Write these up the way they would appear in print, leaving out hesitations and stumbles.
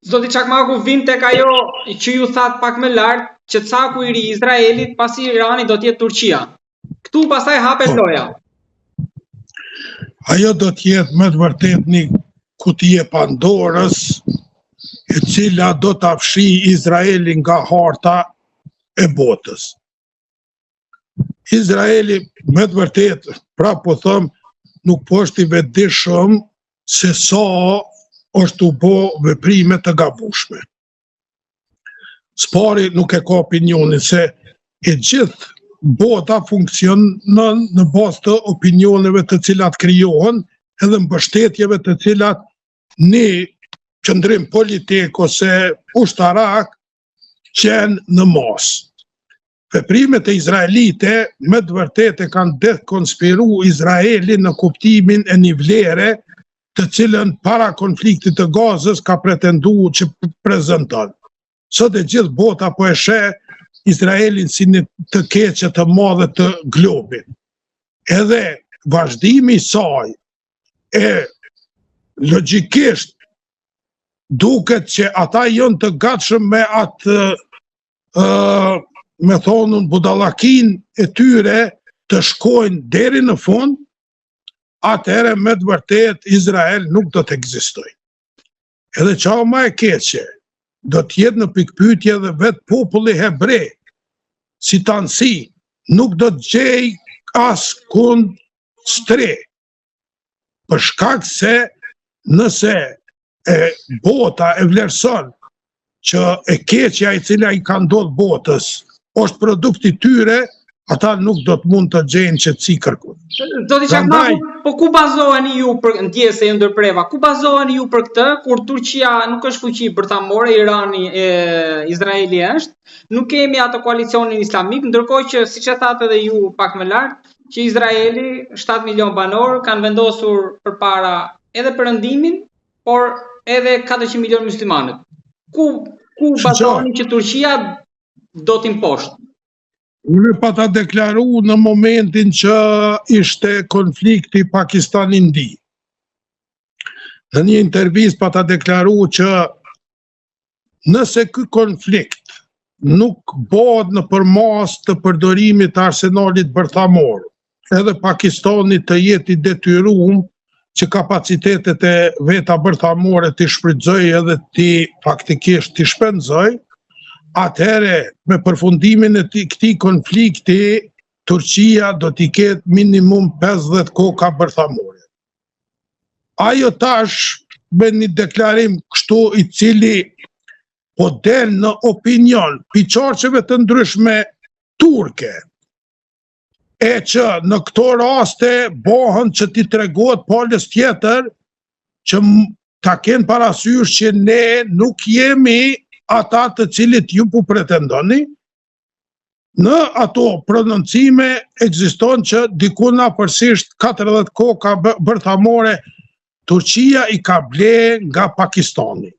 Zoti Çakmaku vin tek ajo që ju thatë pak më lart, që caku i ri i Izraelit pasi Irani do të jetë Turqia. Ktu pastaj hapet loja. Ajo do të jetë me të vërtet një kuti e Pandorës, e cila do të afshi Izraelin nga harta e botës. Izraeli, me të vërtet, pra po thëm, nuk po është i vetëdijshëm se sa është u bë veprime të gabueshme. Spari nuk e ka opinionin se e gjithë bota funksionon në bazë të opinioneve të cilat krijohen edhe mbështetjeve të cilat një qëndrim politik ose ushtarak qenë në masë. Veprimet e izraelite me të vërtetë kanë dekonspiru Izraelin në kuptimin e një vlere të cilën para konfliktit të Gazës ka pretenduar që prezanton. Sot e gjithë bota po e sheh Izraelin si një të keqe të madhe të globit. Edhe vazhdimi i saj e logjikisht duket që ata janë të gatshëm me atë me thonun budallakin e tyre të shkojnë deri në fund, atëherë me të vërtet Izrael nuk do të ekzistojë. Edhe çao më e keqe, do të jetë në pikpyetje edhe vetë populli hebrej, si të anësi, nuk do të gjej as kund stre, për shkak se nëse bota e vlerëson që e keqja i cila i ka ndodhur botës është produkti tyre, ata nuk do të mund të gjejnë qetësi kërkun. Zoti Çakmaku, po ku bazoheni ju për ndjes se ju ndërpreva? Ku bazoheni ju për këtë kur Turqia nuk është fuqi bërthamore, Irani Izraeli është, nuk kemi atë koalicionin islamik, ndërkohë që siç e thatë edhe ju pak më lart, që Izraeli 7 milion banor kanë vendosur përpara edhe perëndimin, por edhe 400 milion muslimanët. Ku bazoheni që Turqia do t'imposhtë? Unë pa ta deklaru në momentin që ishte konflikti Pakistan-Indi. Në një intervistë pa ta deklaru që nëse ky konflikt nuk bëhet në përmas të përdorimit të arsenalit bërthamor, edhe Pakistani të jetë i detyruar që kapacitetet e veta bërthamore të shfrytëzoj edhe faktikisht të shpenzoj, atëherë me përfundimin e këtij konflikti, Turqia do t'i ketë minimum 50 koka bërthamore. Ajo tash me një deklarim kështu i cili po del në opinion pi qarqeve të ndryshme turke, e që në këto raste bëhen që t'i tregohet palës tjetër që ta kenë parasysh që ne nuk jemi ata të cilit ju po pretendoni. Në ato prononcime ekziston që dikuna përsisht 40 koka bërthamore Turqia i ka ble nga Pakistani.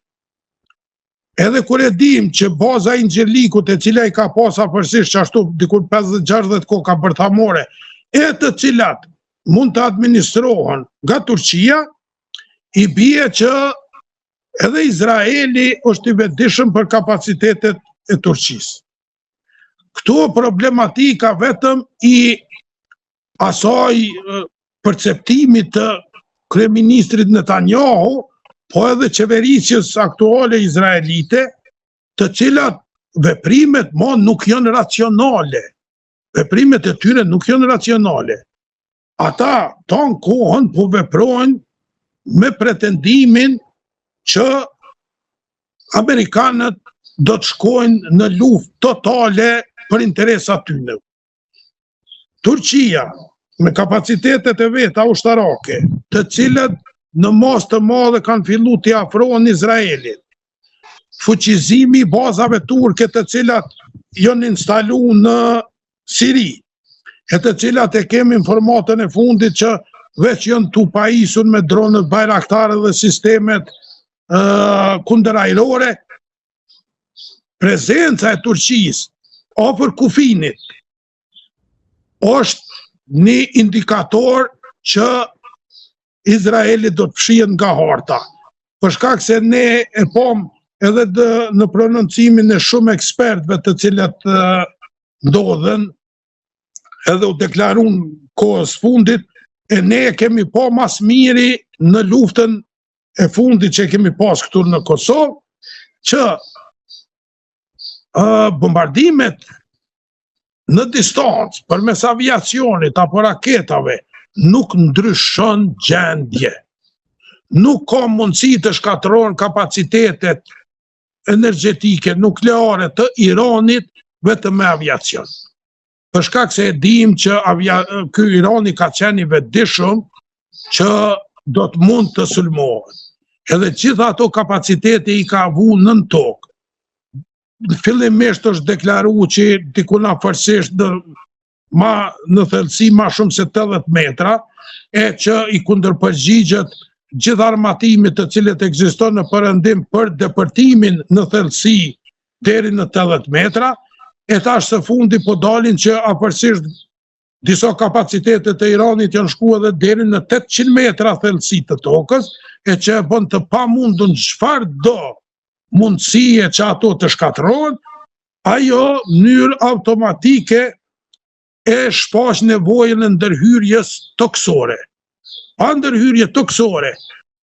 Edhe kur e dim që baza e Ingjerlikut, e cila i ka pasa përsisht që ashtu dikur 50-60 koka bërthamore, e të cilat mund të administrohen nga Turqia, i bie që edhe Izraeli është i vetëdijshëm për kapacitetet e Turqisë. Këtu problematika vetëm i asaj perceptimit të kryeministrit Netanyahu, po edhe qeverisjes aktuale izraelite, të cilat veprimet nuk janë racionale. Veprimet e tyre nuk janë racionale. Ata tonë kohën po veprojnë me pretendimin që Amerikanët do të shkojnë në luftë totale për interesat tyre. Turqia, me kapacitetet e veta ushtarake, të cilët në mas të madhe kanë fillu t'i afrohen Izraelit, fuqizimi i bazave turke të cilat janë instalu në Siri, e të cilat e kemi informatën e fundit që veç janë t'u pajisur me dronët Bayraktar dhe sistemet kundërajrore, prezenca e Turqisë afër kufinit është një indikator që Izraeli do të fshihet nga harta. për shkak se ne e pom edhe në prononcimin e shumë ekspertëve të cilët ndodhen, edhe u deklarun kohës fundit, e ne kemi po mas miri në luftën e fundit që kemi pas këtu në Kosovë, që bombardimet në distancë përmes aviacionit apo raketave nuk ndryshon gjendje. Nuk ka mundësi të shkatërrohen kapacitetet energjetike nukleare të Iranit vetëm me aviacion. Për shkak se e dim që ky Irani ka qenë i vetëdijshëm që do të mund të sulmohet. Edhe gjitha ato kapacitete i ka vu nën tokë. Fillimisht është deklaruar që dikuna forësisht në thellësi ma shumë se 80 metra, e që i kundërpërgjigjet gjithë armatimit të cilët ekziston në perëndim për depërtimin në thellësi deri në 80 metra, e tash së fundi po dalin që afërsisht disa kapacitetet e Iranit janë shkuar edhe deri në 800 metra thellësi të tokës, e që e bën të pamundun çfarëdo mundësie që ato të shkatërrohen, ajo në mënyrë automatike e shfaq nevojën e ndërhyrjes toksore. Pa ndërhyrje toksore,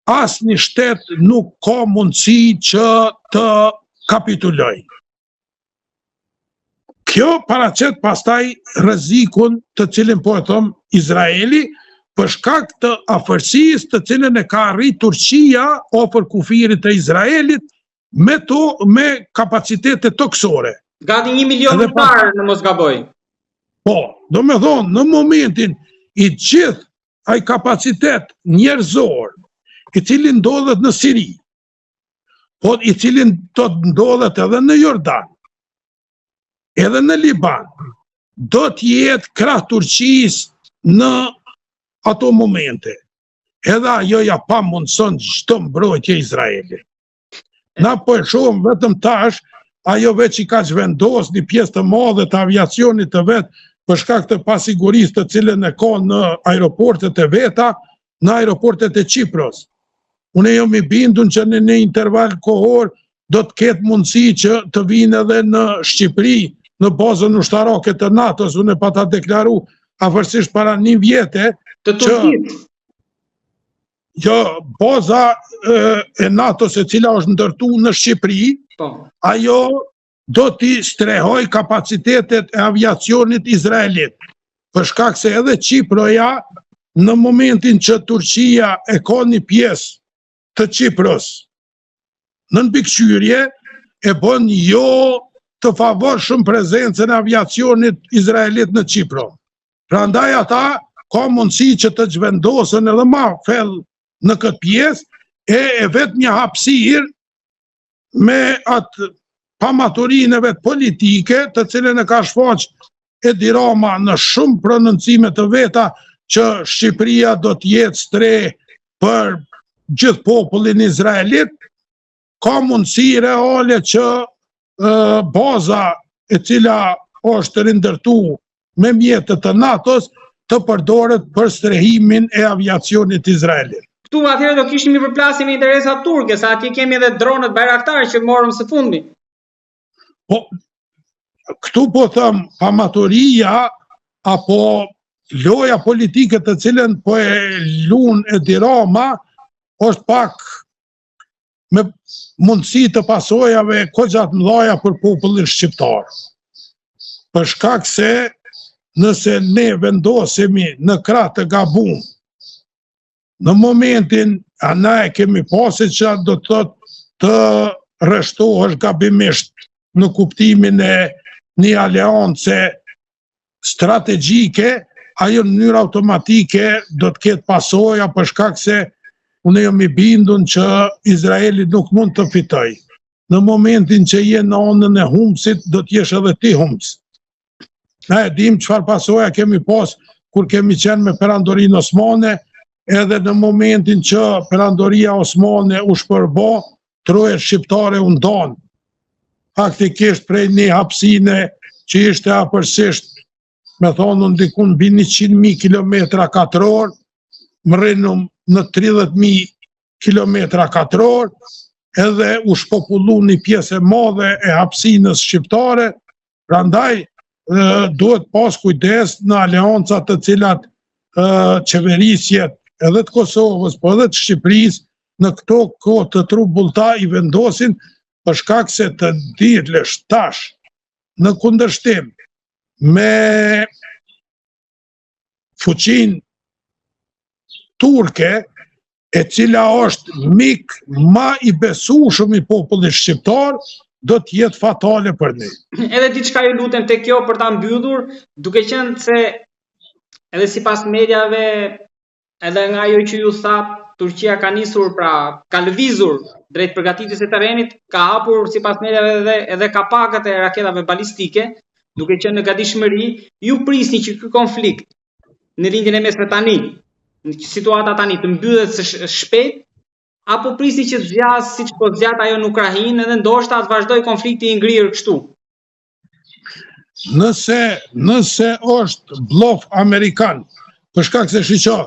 asnjë shtet nuk ka mundësi që të kapitulojë. Kjo paraqet pastaj rrezikun të cilin po e thom Izraeli, për shkak të afërsisë të cilën e ka arrit Turqia afër kufirit të Izraelit me kapacitete toksore. Gati 1 milion ushtar në mos gaboj. Po, do me thonë, në momentin i gjithë ai kapacitet njerëzor, i cili ndodhet në Siri, po i cili do të ndodhet edhe në Jordan, edhe në Liban, do të jetë krah Turqisë në ato momente. Edhe ajo ja pa mundson çdo mbrojtje Izraelit. Na po e shohim vetëm tash, ajo veç i ka zhvendos një pjesë të madhe të aviacionit të vet për shkak të pasigurisë të cilën e ka në aeroportet e veta, në aeroportet e Çipros. Unë jam i bindur që në një interval kohor do të ketë mundësi që të vinë edhe në Shqipëri, në bazën ushtarake të NATO-s, unë pa ta deklaru afërsisht para 1 vjete, të Turqisë. Jo, baza e NATO-s e cila është ndërtu në Shqipëri, ajo do t'i strehoj kapacitetet e aviacionit izraelit. Për shkak se edhe Çiproja, në momentin që Turqia e ka një pjesë të Çipros në mbikëqyrje, e bën jo të favorshëm prezencën e aviacionit izraelit në Çipro. Prandaj ata ka mundësi që të zhvendosen edhe ma fell në këtë pjesë, e vetë një hapësirë me atë pamaturinë e vetë politike, të cilën e ka shfaq Edi Rama në shumë prononcime të veta që Shqipëria do të jetë streh për gjithë popullin izraelit, ka mundësi reale që baza e cila është rindërtu me mjetët të NATO-s të përdoret për strehimin e aviacionit izraelit. Këtu atëherë do kishim një përplasje me interesa turke, sa atje kemi edhe dronet Bayraktar që morëm së fundi. Po, këtu po thëm, pamaturia apo loja politike të cilën po e lun Edi Rama është pak me mundësi të pasojave kogjat mëdhaja për popullin shqiptar. Për shkak se nëse ne vendosemi në krah të gabum, në momentin ana e kemi pasit që do të thotë të rreshtohesh gabimisht në kuptimin e një aleance strategjike, ajo në mënyrë automatike do të ketë pasoja për shkak se unë jam i bindur që Izraeli nuk mund të fitojë. Në momentin që je në anën e humbësit, do të jesh edhe ti humbës. Ne e dim çfarë pasoja kemi pas kur kemi qenë me Perandorinë Osmane, edhe në momentin që Perandoria Osmane u shpërbo, trojet shqiptare u ndonë. Faktikisht prej një hapësine që ishte afërsisht, me thonë ndikun mbi 100.000 km2, më rrinëm në 30.000 kilometra katror, edhe u shpopullu një pjesë e madhe e hapësinës shqiptare, prandaj duhet pas kujdes në aleancat të cilat qeverisjet edhe të Kosovës, po edhe të Shqipërisë në këto kohë të trubullta i vendosin për shkak se të dilesh tash në kundërshtim me fuqinë turke, e cila është mik ma i besueshëm i popullit shqiptar, do të jetë fatale për ne. Edhe diçka ju lutem te kjo për ta mbyllur, duke qenë se edhe sipas mediave, edhe nga ajo që ju tha, Turqia ka nisur, pra ka lëvizur drejt përgatitjes së terrenit, ka hapur sipas mediave edhe kapakët e raketave balistike, duke qenë në gatishmëri. Ju prisni që ky konflikt në lindjen e mesme tani, në situata tani të mbyllet së shpejt, apo prisni që zgjas siç po zgjat ajo në Ukrainë, edhe ndoshta të vazhdoj konflikti i ngrirë kështu? Nëse është bllaf amerikan, për shkak se shiqo,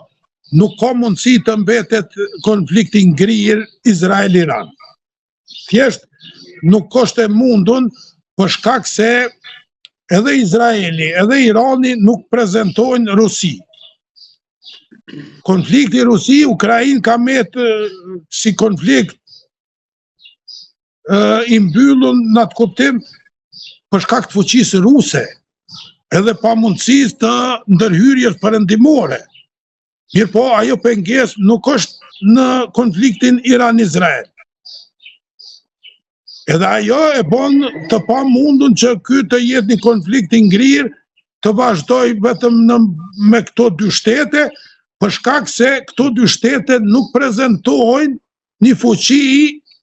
nuk ka mundësi të mbetet konflikti ngrirë Izrael-Iran. Thjesht nuk është e mundun për shkak se edhe Izraeli, edhe Irani nuk prezantojnë Rusi. Konflikti Rusi-Ukrainë ka metë si konflikt i mbyllur në atë kuptim për shkak të fuqisë ruse, edhe pa mundësisë të ndërhyrjes perëndimore. Mirë po, ajo pengesë nuk është në konfliktin Iran-Izrael. Edhe ajo e bën të pamundun që ky të jetë një konflikt i ngrirë, të vazhdoj vetëm me këto dy shtete, për shkak se këto dy shtete nuk prezantojnë një fuqi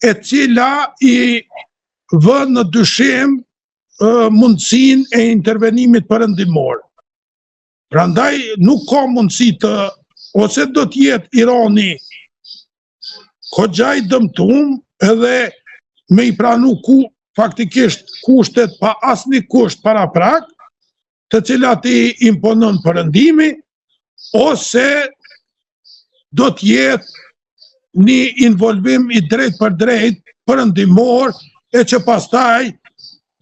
e cila i vën në dyshim mundësinë e intervenimit perëndimor. Prandaj nuk ka mundësi ose do të jetë Irani goxha i dëmtuar edhe me i pranu faktikisht kushtet pa asnjë kusht paraprak, të cilat i imponon perëndimi, ose do të jetë një involvim i drejt për drejt perëndimor, e që pastaj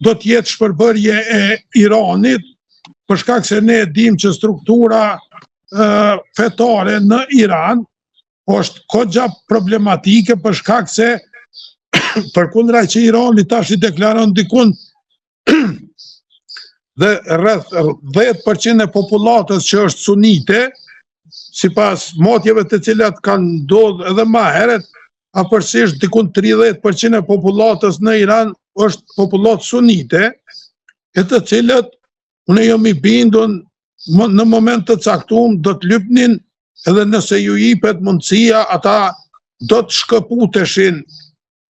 do të jetë shpërbërje e Iranit, për shkak se ne dim që struktura fetare në Iran është goxha problematike, për shkak se përkundra që Irani tash i deklaron dikun dhe rreth 10% e popullatës që është sunite, sipas motjeve të cilat kanë ndodhur edhe më herët, afërsisht dikun 30% e popullatës në Iran është popullat sunite, e të cilët unë jam i bindur në moment të caktuar do të lypnin, edhe nëse ju jepet mundësia, ata do të shkëputeshin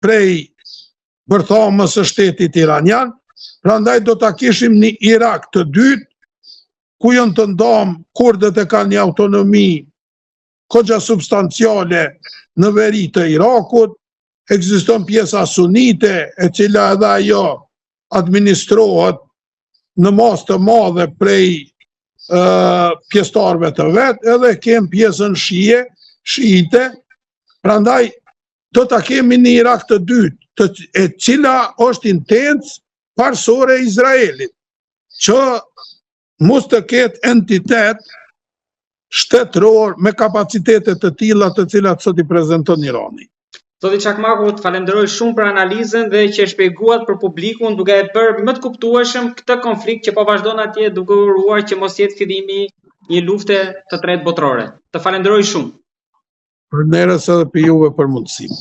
prej bërthamës së shtetit iranian. Prandaj do ta kishim një Irak të dytë, ku janë të ndam kurdët e kanë një autonomi goxha substanciale në veri të Irakut, ekziston pjesa sunite e cila edhe ajo administrohet në masë të madhe prej pjesëtarëve të vet, edhe kem pjesën shiite, prandaj do ta kemi një Irak të dytë, e cila është intens parsore e Izraelit, që mos të ketë entitet shtetëror me kapacitete të tilla të cilat sot i prezanton Irani. Zoti Çakmaku, të falenderoj shumë për analizën dhe që e shpjeguat për publikun, duke e bërë më të kuptueshëm këtë konflikt që po vazhdon atje, duke uruar që mos jetë fillimi një lufte të tretë botërore. Të falenderoj shumë. Përnderës edhe për juve për mundësinë.